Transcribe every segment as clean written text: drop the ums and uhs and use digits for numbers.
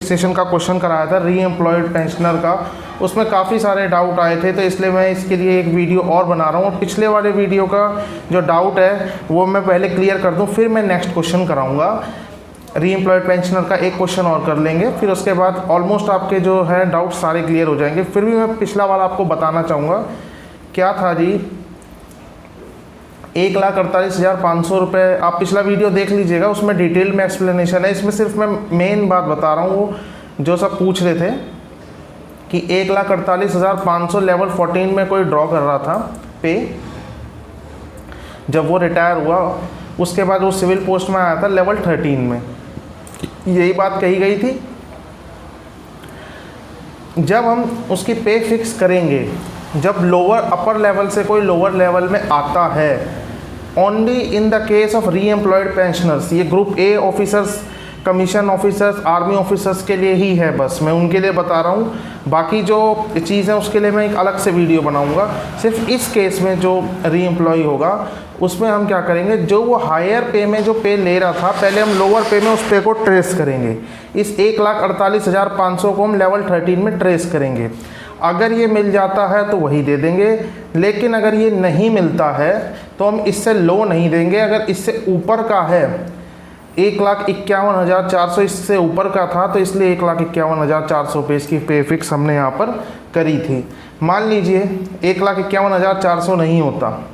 Fixation का question कराया था री एम्प्लॉयड पेंशनर का, उसमें काफ़ी सारे डाउट आए थे, तो इसलिए मैं इसके लिए एक वीडियो और बना रहा हूँ। और पिछले वाले वीडियो का जो डाउट है वो मैं पहले क्लियर कर दूँ, फिर मैं नेक्स्ट क्वेश्चन कराऊँगा। री एम्प्लॉयड पेंशनर का एक क्वेश्चन और कर लेंगे, फिर उसके बाद ऑलमोस्ट आपके जो है डाउट सारे क्लियर हो जाएंगे। फिर भी मैं पिछला वाला आपको बताना चाहूँगा। क्या था जी, 1,48,500 रुपये। आप पिछला वीडियो देख लीजिएगा, उसमें डिटेल में एक्सप्लेनेशन है। इसमें सिर्फ मैं मेन बात बता रहा हूँ, वो जो सब पूछ रहे थे कि 1,48,500 लेवल 14 में कोई ड्रॉ कर रहा था पे, जब वो रिटायर हुआ उसके बाद वो सिविल पोस्ट में आया था लेवल 13 में। यही बात कही गई थी। जब हम उसकी पे फिक्स करेंगे, जब लोअर अपर लेवल से कोई लोअर लेवल में आता है, only in the case of re employed pensioners, ये group A officers, commission officers, army officers के लिए ही है, बस मैं उनके लिए बता रहा हूँ। बाकी जो चीज़ है उसके लिए मैं एक अलग से वीडियो बनाऊँगा। सिर्फ इस केस में जो री एम्प्लॉय होगा उसमें हम क्या करेंगे, जो वो हायर पे में जो पे ले रहा था, पहले हम लोअर पे में उस पे को ट्रेस करेंगे। इस 1,48,500 को हम लेवल 13 में ट्रेस करेंगे। अगर ये मिल जाता है तो वही दे देंगे, लेकिन अगर ये नहीं मिलता है तो हम इससे लो नहीं देंगे। अगर इससे ऊपर का है, 1,51,400 इससे ऊपर का था, तो इसलिए 1,51,400 पे इसकी पे फिक्स हमने यहाँ पर करी थी। मान लीजिए 1,51,400 नहीं होता,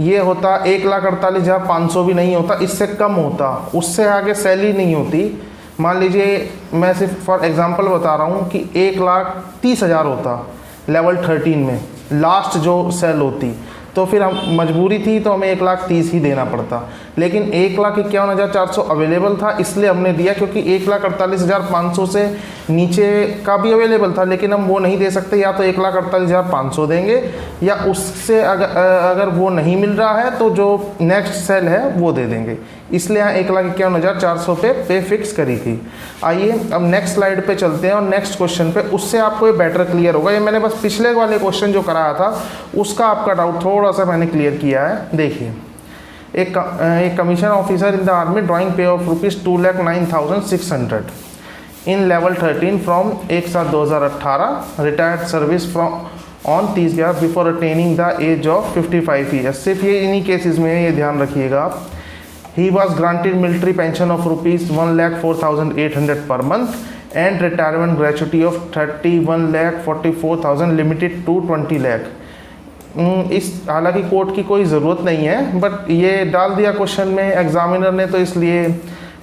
ये होता 1,48,500 भी नहीं होता, इससे कम होता, उससे आगे सैलरी नहीं होती। मान लीजिए मैं सिर्फ फॉर एग्जांपल बता रहा हूँ कि 1,30,000 होता लेवल 13 में लास्ट जो सेल होती, तो फिर हम मजबूरी थी तो हमें 1,30,000 ही देना पड़ता। लेकिन 1,51,400 अवेलेबल था, इसलिए हमने दिया, क्योंकि 1,48,500 से नीचे का भी अवेलेबल था, लेकिन हम वो नहीं दे सकते। या तो 1,48,500 देंगे, या उससे अगर वो नहीं मिल रहा है तो जो नेक्स्ट सेल है वो दे देंगे। इसलिए यहाँ 1,51,400 पे फिक्स करी थी। आइए अब नेक्स्ट स्लाइड पे चलते हैं और नेक्स्ट क्वेश्चन पे, उससे आपको ये बेटर क्लियर होगा। ये मैंने बस पिछले वाले क्वेश्चन जो कराया था उसका आपका डाउट थोड़ा सा मैंने क्लियर किया है। देखिए, एक commission officer in the army drawing pay of ₹2,09,600 in level 13 from 1/7/2018, retired service from on 30/11 before attaining the age of 55 years. सिर्फ ये इन्हीं केसेस में ये ध्यान रखिएगा आप। He was granted military pension of ₹1,04,800 per month and retirement gratuity of ₹31,44,000 limited to 20 lakh। इस हालांकि कोर्ट की कोई ज़रूरत नहीं है, बट ये डाल दिया क्वेश्चन में एग्जामिनर ने, तो इसलिए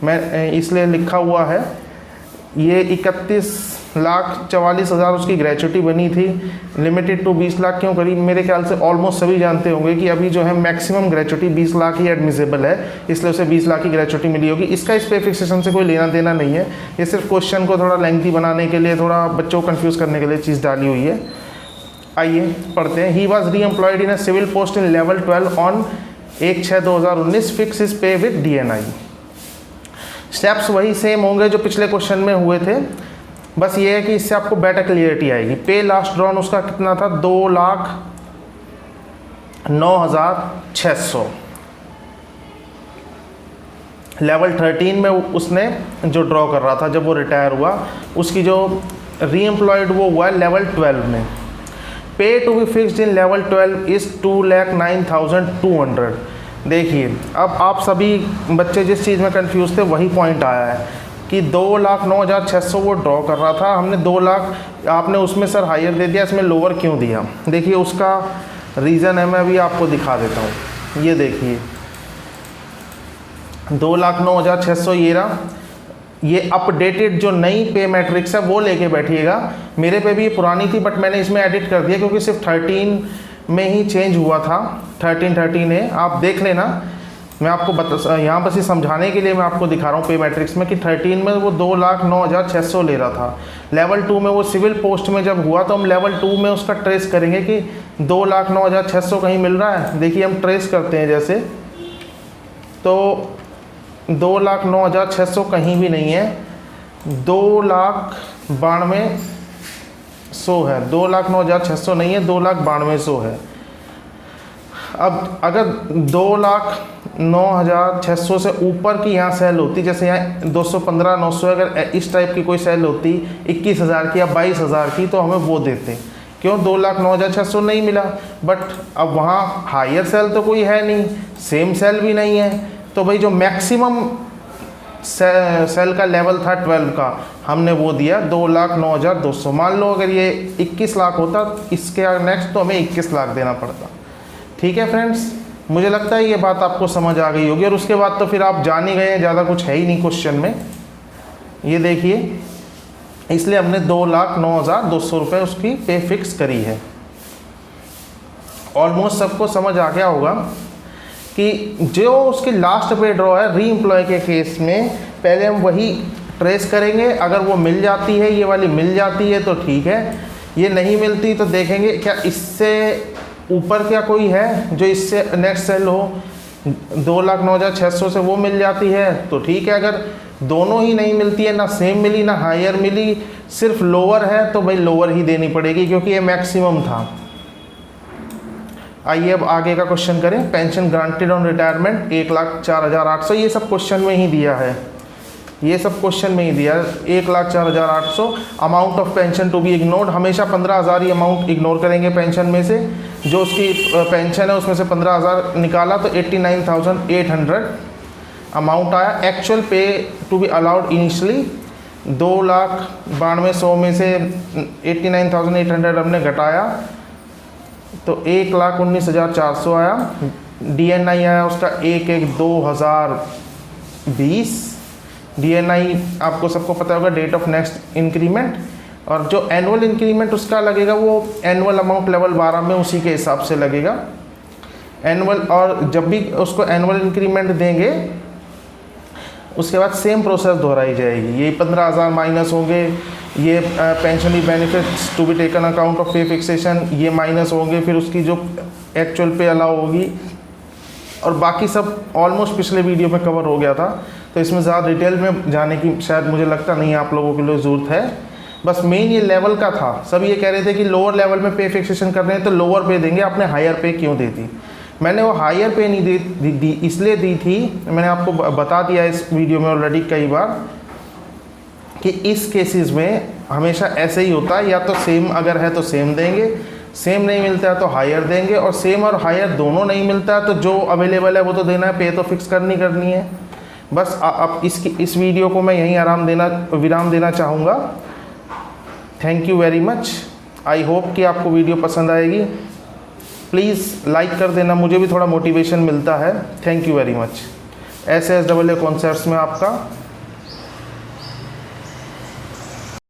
मैं इसलिए लिखा हुआ है। ये 31,44,000 उसकी ग्रेचुटी बनी थी, लिमिटेड टू 20 लाख क्यों करी? मेरे ख्याल से ऑलमोस्ट सभी जानते होंगे कि अभी जो है मैक्सिमम ग्रेचुटी 20 लाख ही एडमिसेबल है, इसलिए उसे 20 लाख की ग्रेचुटी मिली होगी। इसका इस पे फिक्सेशन से कोई लेना देना नहीं है, ये सिर्फ क्वेश्चन को थोड़ा लेंथी बनाने के लिए, थोड़ा बच्चों को कन्फ्यूज़ करने के लिए चीज़ डाली हुई है। आइए पढ़ते हैं। He was reemployed in a civil post in level 12 on 1/6/2019, fix his pay with DNI। Steps वही सेम होंगे जो पिछले क्वेश्चन में हुए थे, बस ये है कि इससे आपको बेटर क्लियरिटी आएगी। पे लास्ट ड्रॉन उसका कितना था? 2,09,600 लेवल 13 में उसने जो ड्रॉ कर रहा था जब वो रिटायर हुआ। उसकी जो री एम्प्लॉयड वो हुआ लेवल 12 में। Pay to be fixed in level 12 is 2,09,200। देखिए, अब आप सभी बच्चे जिस चीज़ में कंफ्यूज थे वही पॉइंट आया है कि 2,09,600 वो ड्रॉ कर रहा था, हमने 2 लाख, आपने उसमें सर हायर दे दिया, इसमें लोअर क्यों दिया? देखिए उसका रीज़न है, मैं अभी आपको दिखा देता हूँ। ये देखिए 2,09,600 ये रहा। ये अपडेटेड जो नई पे मैट्रिक्स है वो लेके बैठिएगा। मेरे पे भी ये पुरानी थी, बट मैंने इसमें एडिट कर दिया क्योंकि सिर्फ 13 में ही चेंज हुआ था। 13 है, आप देख लेना। मैं आपको यहाँ बस ये समझाने के लिए मैं आपको दिखा रहा हूँ पे मैट्रिक्स में कि 13 में वो 2,09,600 ले रहा था। लेवल 2 में वो सिविल पोस्ट में जब हुआ तो हम लेवल 2 में उसका ट्रेस करेंगे कि 2,09,600 कहीं मिल रहा है। देखिए हम ट्रेस करते हैं जैसे, तो 2,09,600 कहीं भी नहीं है, 2,92,100 है। 2,09,600 नहीं है, 2,92,100 है। अब अगर 9,600 से ऊपर की यहाँ सेल होती, जैसे यहाँ 215 900, अगर इस टाइप की कोई सेल होती 21,000 की या 22,000 की, तो हमें वो देते। क्यों 2,09,600 नहीं मिला, बट अब वहाँ हायर सेल तो कोई है नहीं, सेम सेल भी नहीं है, तो भाई जो मैक्सिमम सेल का लेवल था 12 का, हमने वो दिया 2,09,200। मान लो अगर ये 21 लाख होता इसके नेक्स्ट, तो हमें 21 लाख देना पड़ता। ठीक है फ्रेंड्स, मुझे लगता है ये बात आपको समझ आ गई होगी, और उसके बाद तो फिर आप जान ही गए हैं, ज़्यादा कुछ है ही नहीं क्वेश्चन में। ये देखिए, इसलिए हमने 2,09,200 रुपये उसकी पे फिक्स करी है। ऑलमोस्ट सबको समझ आ गया होगा कि जो उसकी लास्ट पे ड्रॉ है री एम्प्लॉय के केस में, पहले हम वही ट्रेस करेंगे। अगर वो मिल जाती है, ये वाली मिल जाती है तो ठीक है, ये नहीं मिलती तो देखेंगे क्या इससे ऊपर क्या कोई है जो इससे नेक्स्ट सेल हो। 2,09,600 से वो मिल जाती है तो ठीक है, अगर दोनों ही नहीं मिलती है, ना सेम मिली ना हायर मिली, सिर्फ लोअर है, तो भाई लोअर ही देनी पड़ेगी क्योंकि ये मैक्सिमम था। आइए अब आगे का क्वेश्चन करें। पेंशन ग्रांटेड ऑन रिटायरमेंट 1,04,800, ये सब क्वेश्चन में ही दिया है, ये सब क्वेश्चन में ही दिया है। 1,04,800 amount of pension to be ignored, हमेशा 15,000 ही अमाउंट इग्नोर करेंगे पेंशन में से। जो उसकी पेंशन है उसमें से 15,000 निकाला तो 89,800 अमाउंट आया। एक्चुअल पे टू बी अलाउड इनिशियली 2,92,100 में से 89,800 हमने घटाया तो 1,19,400 आया। DNI आया उसका 1/1/2020। DNI आपको सबको पता होगा, डेट ऑफ नेक्स्ट इंक्रीमेंट, और जो एनुअल इंक्रीमेंट उसका लगेगा वो एनुअल अमाउंट लेवल 12 में उसी के हिसाब से लगेगा एनुअल। और जब भी उसको एनुअल इंक्रीमेंट देंगे उसके बाद सेम प्रोसेस दोहराई जाएगी। ये 15,000 माइनस होंगे, ये pensionary benefits to be taken account of pay fixation ये माइनस होंगे, फिर उसकी जो एक्चुअल पे अलाउ होगी, और बाकी सब ऑलमोस्ट पिछले वीडियो में कवर हो गया था, तो इसमें ज़्यादा डिटेल में जाने की शायद मुझे लगता नहीं आप लोगों के लिए ज़रूरत है। बस मेन ये लेवल का था। सब ये कह रहे थे कि लोअर लेवल में पे फिक्सेशन कर रहे हैं तो लोअर पे देंगे, आपने हायर पे क्यों दे दी। मैंने वो हायर पे नहीं दी इसलिए दी थी, मैंने आपको बता दिया इस वीडियो में ऑलरेडी कई बार, कि इस केसेस में हमेशा ऐसे ही होता है, या तो सेम अगर है तो सेम देंगे, सेम नहीं मिलता है तो हायर देंगे, और सेम और हायर दोनों नहीं मिलता है तो जो अवेलेबल है वो तो देना है, पे तो फिक्स करनी है। बस अब इस वीडियो को मैं यहीं विराम देना चाहूँगा। Thank you very much. I hope कि आपको वीडियो पसंद आएगी। प्लीज़ लाइक कर देना, मुझे भी थोड़ा मोटिवेशन मिलता है। Thank you very much. SSAA concepts में आपका